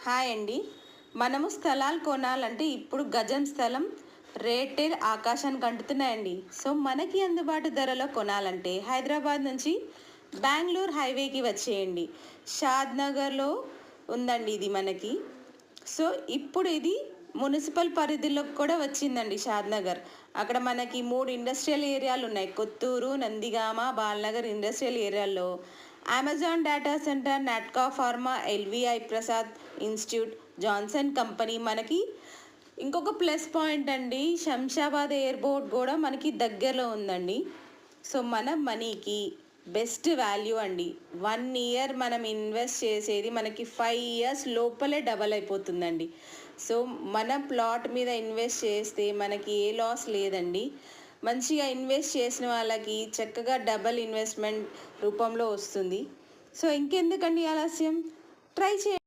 Hi అండి. మనము స్థలాలు కొనాలంటే ఇప్పుడు గజం స్థలం రేటే ఆకాశానికి అంటుతున్నాయండి. సో మనకి అందుబాటు ధరలో కొనాలంటే హైదరాబాద్ నుంచి బెంగళూరు హైవేకి వచ్చేయండి. షాద్ నగర్లో ఉందండి ఇది మనకి. సో ఇప్పుడు ఇది మున్సిపల్ పరిధిలోకి కూడా వచ్చిందండి షాద్ నగర్. అక్కడ మనకి 3 ఇండస్ట్రియల్ ఏరియాలు ఉన్నాయి. కొత్తూరు, నందిగామ, బాలనగర్ ఇండస్ట్రియల్ ఏరియాల్లో Amazon data centre, Natco pharma, LVI Prasad institute, Johnson company మనకి ఇంకొక ప్లస్ పాయింట్ అండి. శంషాబాద్ ఎయిర్పోర్ట్ కూడా మనకి దగ్గరలో ఉందండి. సో మన మనీకి బెస్ట్ వాల్యూ అండి. 1 ఇయర్ మనం ఇన్వెస్ట్ చేసేది మనకి 5 ఇయర్స్ లోపలే డబల్ అయిపోతుందండి. సో మన ప్లాట్ మీద ఇన్వెస్ట్ చేస్తే మనకి ఏ లాస్ లేదండి. మంచిగా ఇన్వెస్ట్ చేసిన వాళ్ళకి చక్కగా డబల్ ఇన్వెస్ట్మెంట్ రూపంలో వస్తుంది. సో ఇంకెందుకండి ఆలస్యం, ట్రై చేయండి.